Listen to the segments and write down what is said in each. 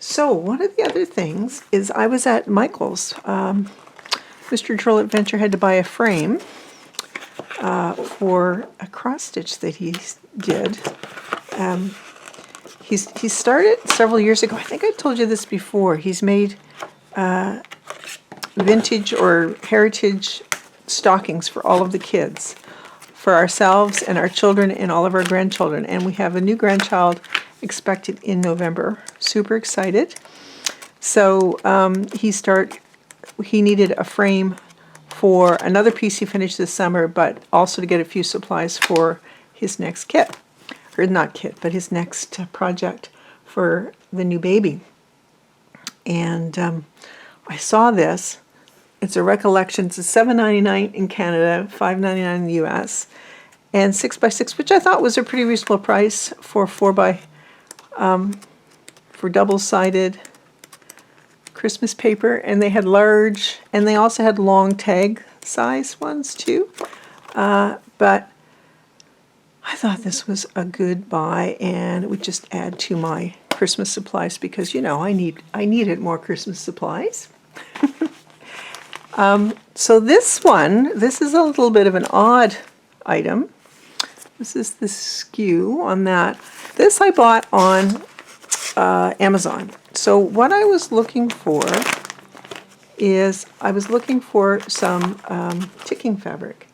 So one of the other things is I was at Michael's. Mr. Drill Adventure had to buy a frame for a cross stitch that he did. He started several years ago. I think I told you this before. He's made vintage or heritage stockings for all of the kids, for ourselves and our children and all of our grandchildren. And we have a new grandchild expected in November. Super excited. So he needed a frame for another piece he finished this summer, but also to get a few supplies for his next kit. Or not kit, but his next project for the new baby. And I saw this. It's a Recollection. It's $7.99 in Canada, $5.99 in the US, and 6x6, which I thought was a pretty reasonable price for for double-sided Christmas paper. And they had large, and they also had long tag size ones too. But I thought this was a good buy, and it would just add to my Christmas supplies because, you know, I needed more Christmas supplies. So this is a little bit of an odd item. This is the SKU on that. This I bought on Amazon. So what I was looking for is some ticking fabric,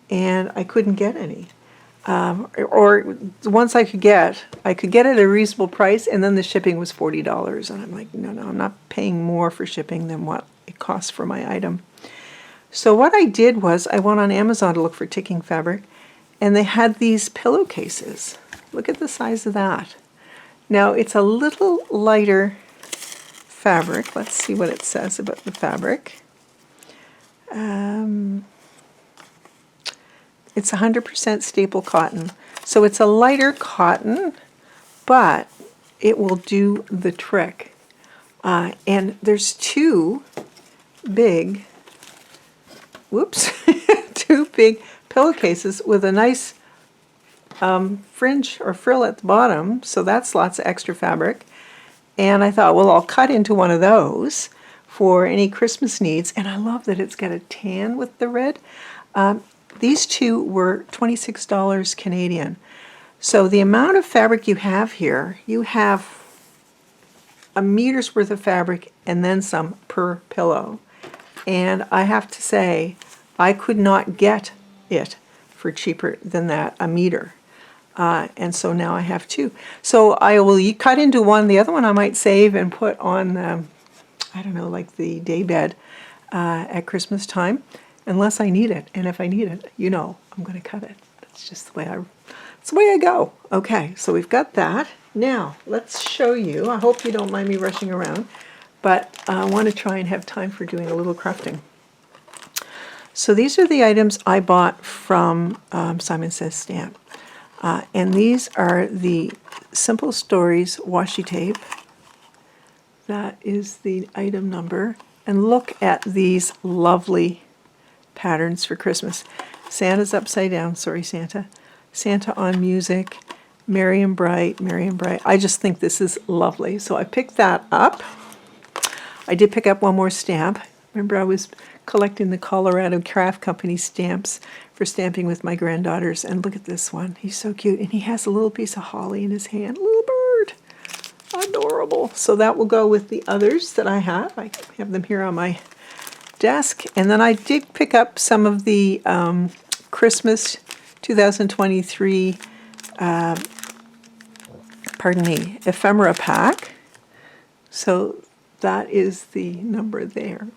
and I couldn't get any. Or the ones I could get at a reasonable price, and then the shipping was $40. And I'm like, no, I'm not paying more for shipping than what it costs for my item. So what I did was I went on Amazon to look for ticking fabric, and they had these pillowcases. Look at the size of that. Now it's a little lighter fabric. Let's see what it says about the fabric. It's 100% staple cotton. So it's a lighter cotton, but it will do the trick. And there's two big pillowcases with a nice fringe or frill at the bottom, so that's lots of extra fabric. And I thought, well, I'll cut into one of those for any Christmas needs. And I love that it's got a tan with the red. These two were $26 Canadian. So the amount of fabric you have here, you have a meter's worth of fabric and then some per pillow. And I have to say, I could not get it for cheaper than that, a meter. And so now I have two. So I will cut into one. The other one I might save and put on, I don't know, like the day bed at Christmas time, unless I need it. And if I need it, you know, I'm going to cut it. That's just the way I go. Okay, so we've got that. Now, let's show you. I hope you don't mind me rushing around, but I want to try and have time for doing a little crafting. So these are the items I bought from Simon Says Stamp. And these are the Simple Stories washi tape. That is the item number. And look at these lovely patterns for Christmas. Santa's upside down. Sorry, Santa. Santa on music. Merry and bright, merry and bright. I just think this is lovely. So I picked that up. I did pick up one more stamp. Remember, I was collecting the Colorado Craft Company stamps for stamping with my granddaughters. And look at this one. He's so cute. And he has a little piece of holly in his hand. Little bird. Adorable. So that will go with the others that I have. I have them here on my desk. And then I did pick up some of the Christmas 2023 ephemera pack. So that is the number there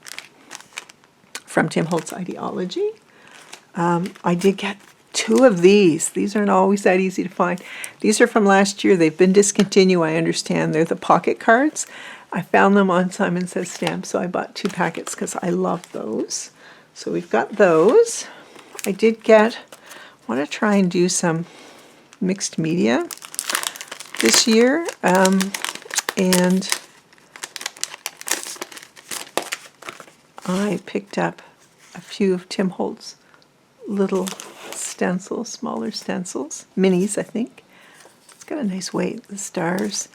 from Tim Holtz Ideology. I did get two of these. These aren't always that easy to find. These are from last year. They've been discontinued, I understand. They're the pocket cards. I found them on Simon Says Stamp, so I bought 2 packets because I love those. So we've got those. I want to try and do some mixed media this year. And I picked up a few of Tim Holtz little stencils, smaller stencils, minis, I think. It's got a nice weight, the stars,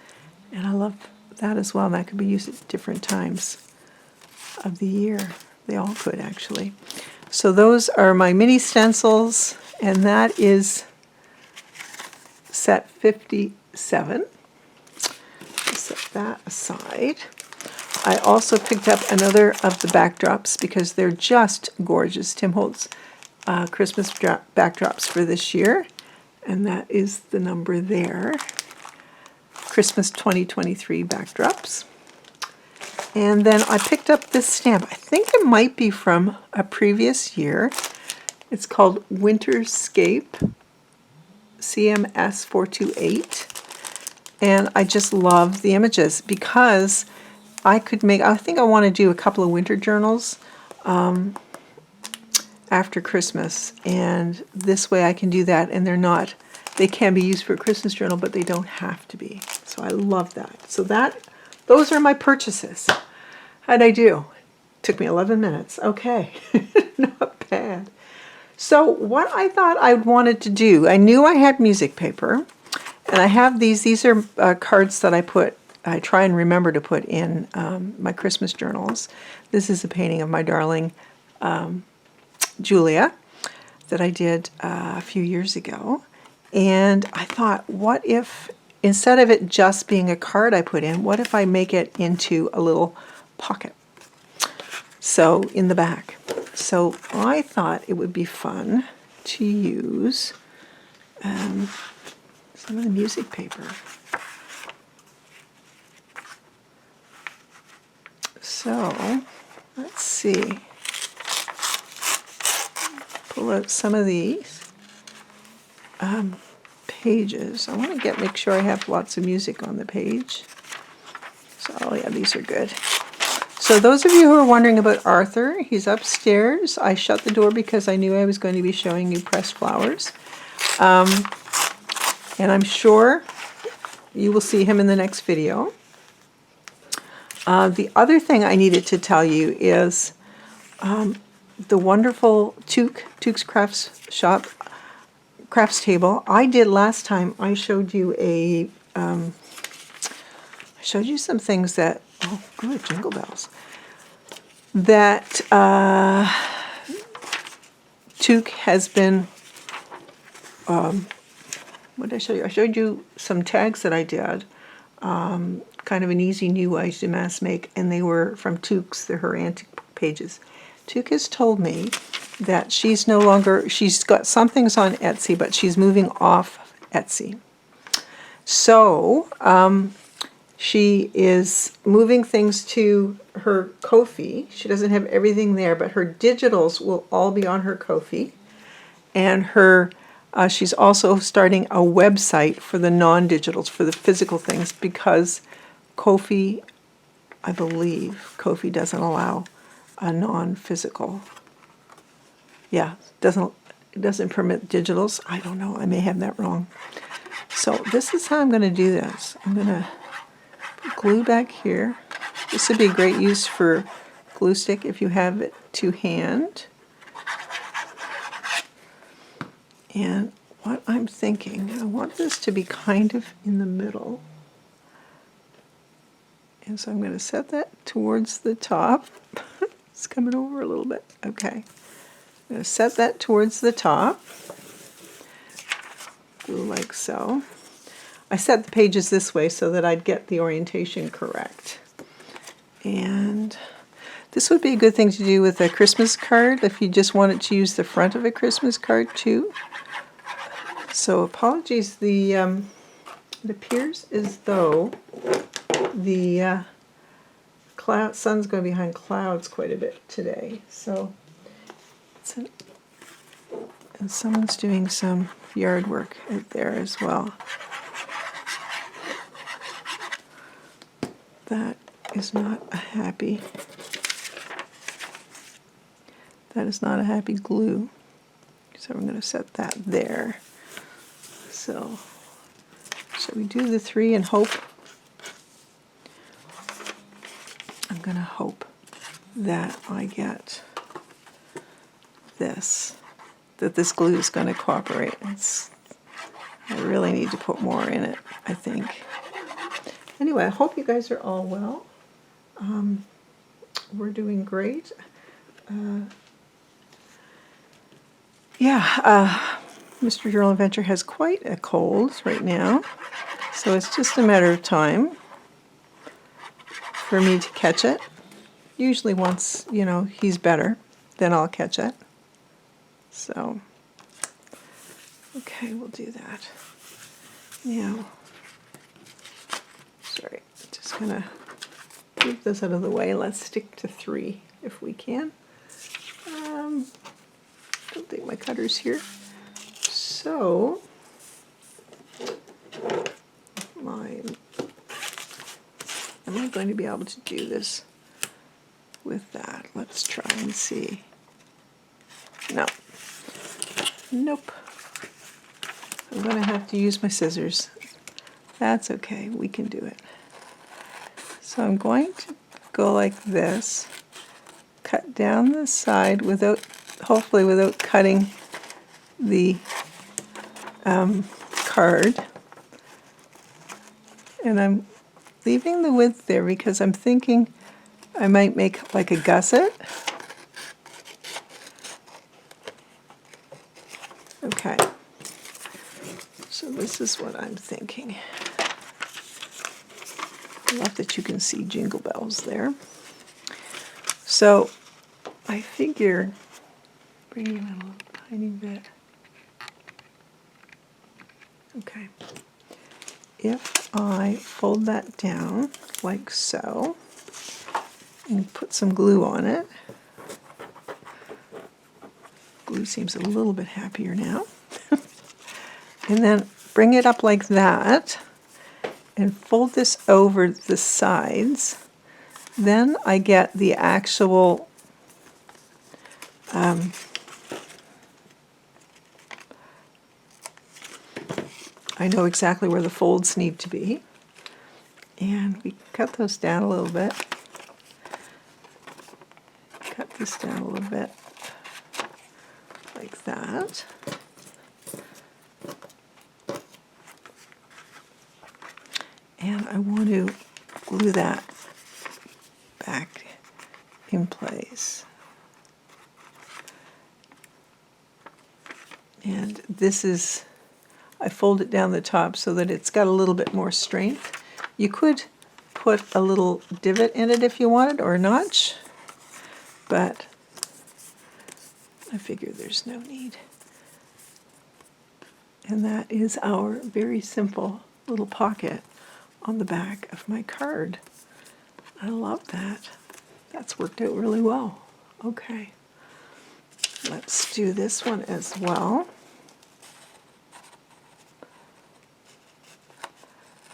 and I love that as well. That could be used at different times of the year. They all could, actually. So those are my mini stencils, and that is set 57. Set that aside. I also picked up another of the backdrops because they're just gorgeous. Tim Holtz Christmas backdrops for this year, and that is the number there. Christmas 2023 backdrops. And then I picked up this stamp. I think it might be from a previous year. It's called Winterscape CMS 428. And I just love the images because I think I want to do a couple of winter journals after Christmas. And this way I can do that, and they can be used for a Christmas journal, but they don't have to be. So I love that. So those are my purchases. How'd I do? Took me 11 minutes. Okay, not bad. So what I thought I wanted to do, I knew I had music paper, and I have these. These are cards that I try and remember to put in my Christmas journals. This is a painting of my darling Julia that I did a few years ago. And I thought, what if, instead of it just being a card I put in, what if I make it into a little pocket? So, in the back. So, I thought it would be fun to use some of the music paper. So, let's see. Pull out some of these pages. I want to make sure I have lots of music on the page. So, oh yeah, these are good. So those of you who are wondering about Arthur, he's upstairs. I shut the door because I knew I was going to be showing you pressed flowers. And I'm sure you will see him in the next video. The other thing I needed to tell you is the wonderful Tuke's Crafts table. I did last time. I showed you some things that, oh good, jingle bells, that Tuke has been, what did I show you? I showed you some tags that I did, kind of an easy new way to mass make, and they were from Tuke's. They're her antique pages. Tuke has told me that she's got some things on Etsy, but she's moving off Etsy. So she is moving things to her Ko-fi. She doesn't have everything there, but her digitals will all be on her Ko-fi. And she's also starting a website for the non-digitals, for the physical things, because Ko-fi, I believe, Ko-fi doesn't allow a non-physical. Yeah, it doesn't permit digitals. I don't know. I may have that wrong. So this is how I'm going to do this. I'm going to put glue back here. This would be a great use for glue stick if you have it to hand. And what I'm thinking, I want this to be kind of in the middle. And so I'm going to set that towards the top. It's coming over a little bit. Okay. I'm going to set that towards the top. Glue like so. I set the pages this way so that I'd get the orientation correct. And this would be a good thing to do with a Christmas card if you just wanted to use the front of a Christmas card too. So apologies, it appears as though the sun's going behind clouds quite a bit today. So, and someone's doing some yard work out there as well. That is not a happy glue. So we're going to set that there. So we do the 3 and hope. I'm going to hope that I get that this glue is going to cooperate. I really need to put more in it, I think. Anyway, I hope you guys are all well. We're doing great. Mr. Journal Adventure has quite a cold right now, so it's just a matter of time for me to catch it. Usually once, he's better, then I'll catch it. So, okay, we'll do that. Now, sorry, just gonna move this out of the way. Let's stick to 3 if we can. Don't think my cutter's here. So, am I going to be able to do this with that? Let's try and see. No. Nope. I'm going to have to use my scissors. That's okay, we can do it. So I'm going to go like this, cut down the side hopefully without cutting the card. And I'm leaving the width there because I'm thinking I might make like a gusset. Okay. So this is what I'm thinking. I love that you can see jingle bells there. So I figure bring it a little tiny bit. Okay. If I fold that down like so and put some glue on it, glue seems a little bit happier now, and then bring it up like that and fold this over the sides, then I get the actual I know exactly where the folds need to be. And we cut those down a little bit. Cut this down a little bit like that. And I want to glue that back in place. And this is, I fold it down the top so that it's got a little bit more strength. You could put a little divot in it if you wanted, or a notch, but I figure there's no need. And that is our very simple little pocket on the back of my card. I love that. That's worked out really well. Okay, let's do this one as well.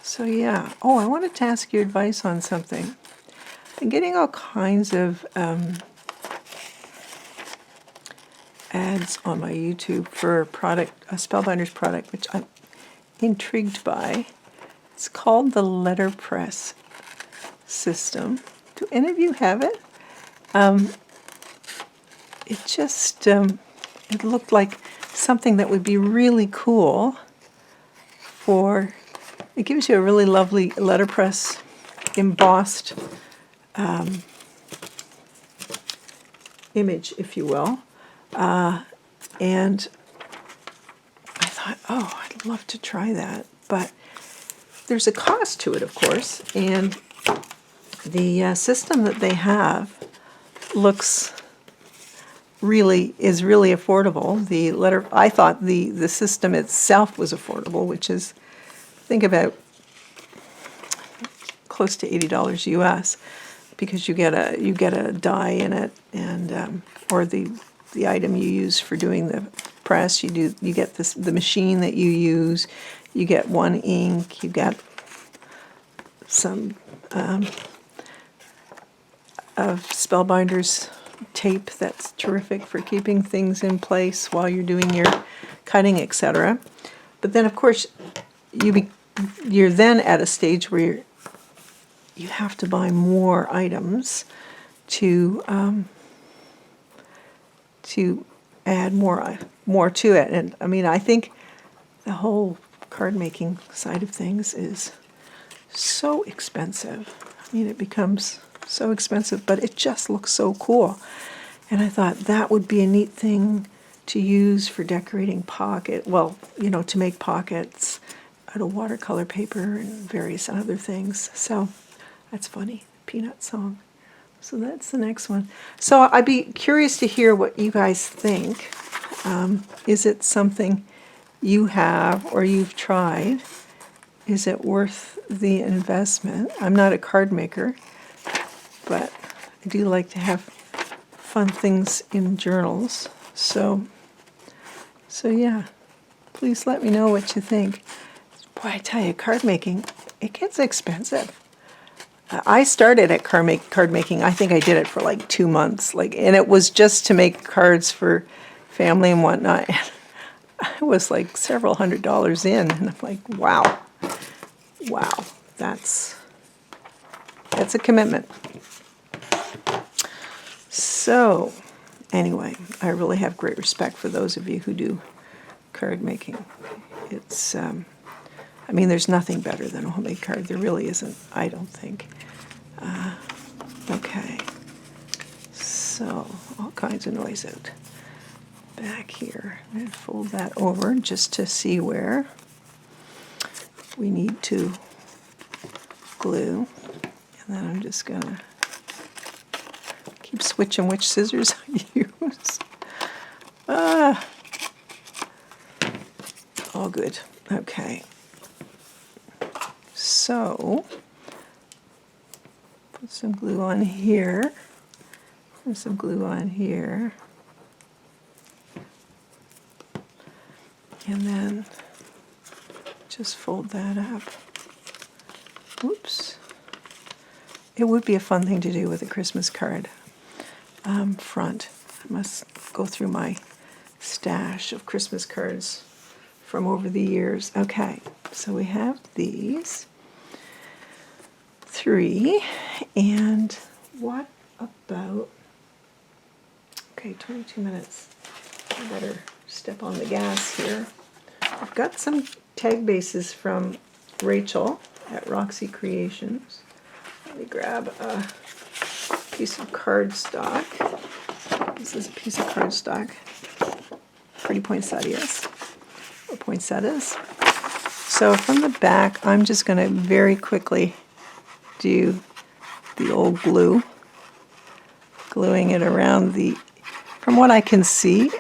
So yeah, I wanted to ask your advice on something. I'm getting all kinds of ads on my YouTube for a Spellbinders product, which I'm intrigued by. It's called the letterpress system. Do any of you have it? It just, it looked like something that would be really cool for, it gives you a really lovely letterpress embossed image, if you will. And I thought, I'd love to try that. But there's a cost to it, of course, and the system that they have is really affordable. I thought the system itself was affordable, which is, think about close to $80 US, because you get a die in it, and or the item you use for doing the press. You get the machine that you use. You get one ink. You get some of Spellbinders tape that's terrific for keeping things in place while you're doing your cutting, etc. But then, of course, you're then at a stage where you have to buy more items to add more to it. And I mean, I think the whole card making side of things is so expensive. I mean, it becomes so expensive, but it just looks so cool. And I thought that would be a neat thing to use for decorating to make pockets out of watercolor paper and various other things. So that's funny, Peanut Song. So that's the next one. So I'd be curious to hear what you guys think. Is it something you have or you've tried? Is it worth the investment? I'm not a card maker, but I do like to have fun things in journals. So yeah, please let me know what you think. Boy, I tell you, card making, it gets expensive. I started at card making. I think I did it for like 2 months, and it was just to make cards for family and whatnot. And I was like several $100s in, and I'm like, wow, that's a commitment. So anyway, I really have great respect for those of you who do card making. It's, there's nothing better than a homemade card. There really isn't, I don't think. Okay, so all kinds of noise out back here. I'm going to fold that over just to see where we need to glue. And then I'm just going to keep switching which scissors I use. All good. Okay. So, put some glue on here, and some glue on here, and then just fold that up. Oops. It would be a fun thing to do with a Christmas card front. I must go through my stash of Christmas cards from over the years. Okay, so we have these 3, and what about, okay, 22 minutes. I better step on the gas here. I've got some tag bases from Rachel at Roxy Creations. Let me grab a piece of cardstock. This is a piece of cardstock. Pretty poinsettias, or poinsettias. So from the back, I'm just going to very quickly do the old glue, gluing it around from what I can see.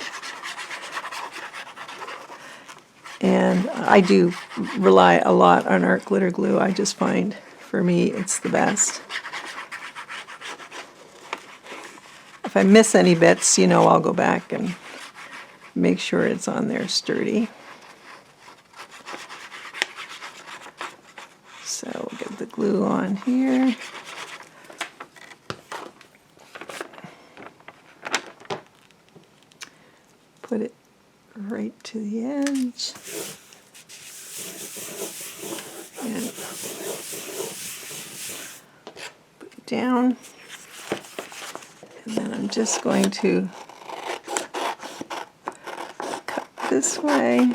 And I do rely a lot on art glitter glue. I just find, for me, it's the best. If I miss any bits, I'll go back and make sure it's on there sturdy. So we'll get the glue on here. Put it right to the edge. And put it down. And then I'm just going to cut this way.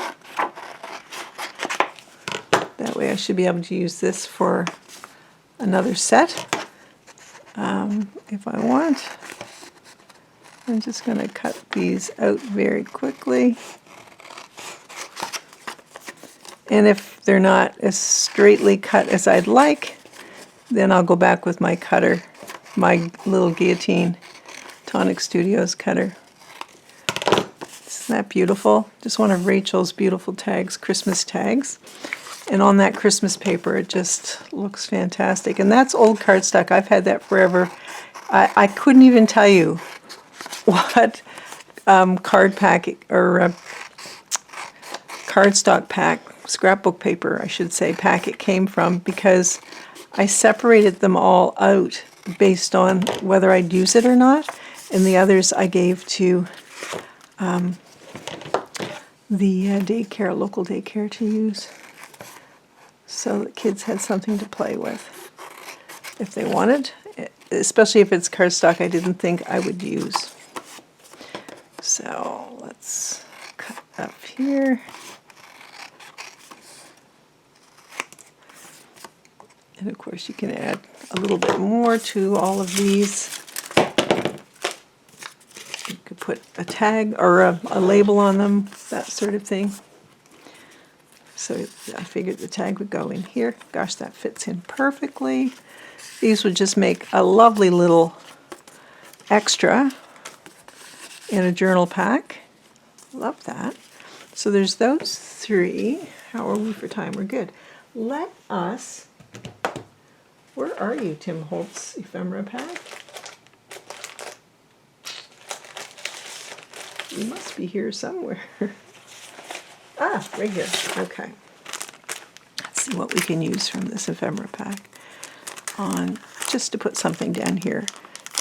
That way I should be able to use this for another set if I want. I'm just going to cut these out very quickly. And if they're not as straightly cut as I'd like, then I'll go back with my cutter, my little guillotine Tonic Studios cutter. Isn't that beautiful? Just one of Rachel's beautiful tags, Christmas tags. And on that Christmas paper, it just looks fantastic. And that's old cardstock. I've had that forever. I couldn't even tell you what card pack or cardstock pack, scrapbook paper, I should say, pack it came from, because I separated them all out based on whether I'd use it or not. And the others I gave to the local daycare to use, so the kids had something to play with if they wanted, especially if it's cardstock I didn't think I would use. So let's cut up here. And of course you can add a little bit more to all of these. You could put a tag or a label on them, that sort of thing. So I figured the tag would go in here. Gosh, that fits in perfectly. These would just make a lovely little extra in a journal pack. Love that. So there's those three. How are we for time? We're good. Let us... Where are you, Tim Holtz ephemera pack? You must be here somewhere. Ah, right here. Okay. Let's see what we can use from this ephemera pack on, just to put something down here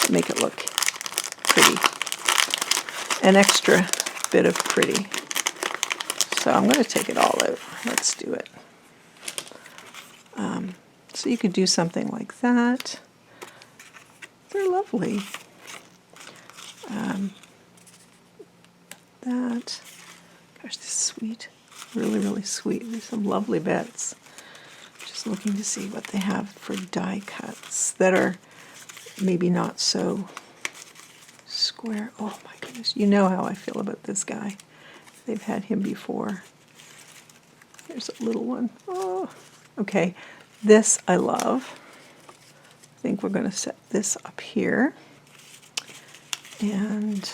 to make it look pretty. An extra bit of pretty. So I'm going to take it all out. Let's do it. So you could do something like that. They're lovely. That. Gosh, this is sweet. Really, really sweet. There's some lovely bits. Just looking to see what they have for die cuts that are maybe not so square. Oh my goodness. You know how I feel about this guy. They've had him before. Here's a little one. Oh, okay. This I love. I think we're going to set this up here. And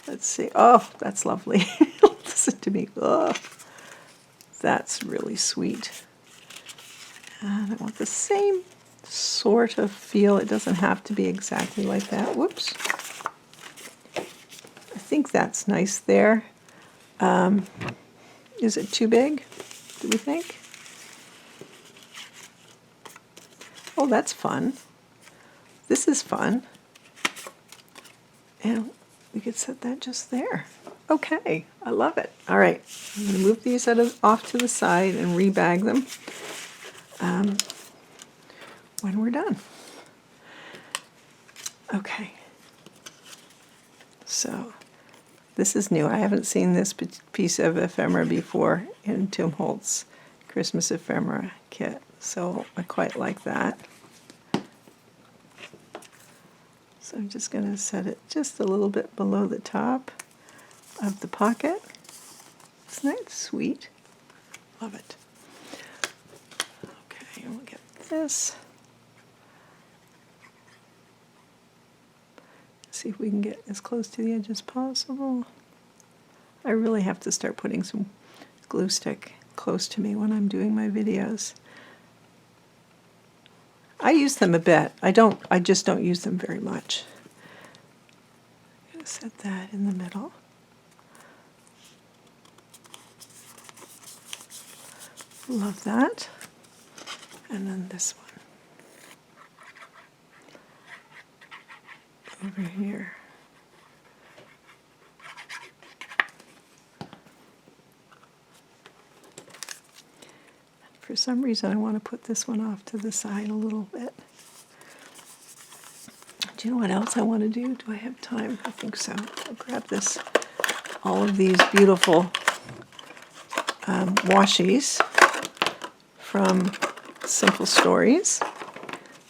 let's see. Oh, that's lovely. Listen to me. Oh, that's really sweet. And I want the same sort of feel. It doesn't have to be exactly like that. Whoops. I think that's nice there. Is it too big, do we think? Oh, that's fun. This is fun. And we could set that just there. Okay, I love it. All right, I'm going to move these off to the side and rebag them when we're done. Okay. So this is new. I haven't seen this piece of ephemera before in Tim Holtz Christmas ephemera kit, so I quite like that. So I'm just going to set it just a little bit below the top of the pocket. Isn't that sweet? Love it. Okay, and we'll get this. See if we can get as close to the edge as possible. I really have to start putting some glue stick close to me when I'm doing my videos. I use them a bit. I just don't use them very much. I'm going to set that in the middle. Love that. And then this one over here. For some reason, I want to put this one off to the side a little bit. Do you know what else I want to do? Do I have time? I think so. I'll grab this, all of these beautiful washies from Simple Stories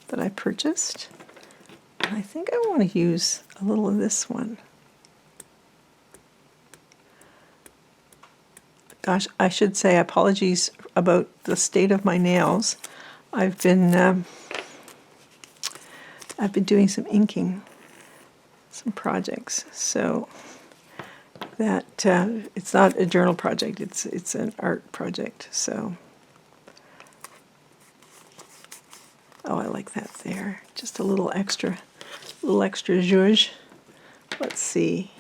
that I purchased. And I think I want to use a little of this one. Gosh, I should say apologies about the state of my nails. I've been doing some inking, some projects. So that it's not a journal project; it's an art project. So, oh, I like that there. Just a little extra zhuzh. Let's see.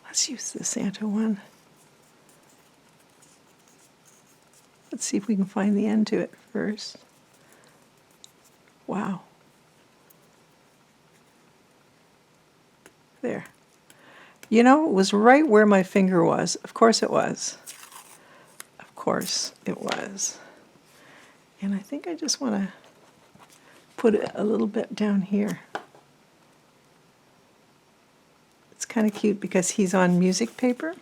Let's use the Santa one. Let's see if we can find the end to it first. Wow. There. You know, it was right where my finger was. Of course it was. Of course it was. And I think I just want to put it a little bit down here. It's kind of cute because he's on music paper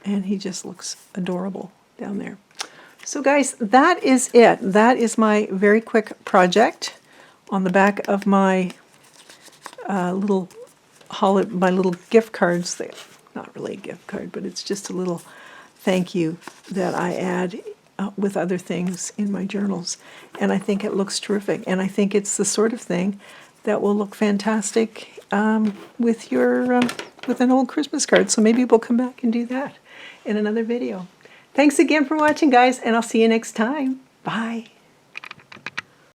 and he just looks adorable down there. So guys, that is it. That is my very quick project on the back of my my little gift cards. Not really a gift card, but it's just a little thank you that I add with other things in my journals. And I think it looks terrific. And I think it's the sort of thing that will look fantastic with with an old Christmas card. So maybe we'll come back and do that in another video. Thanks again for watching, guys, and I'll see you next time. Bye.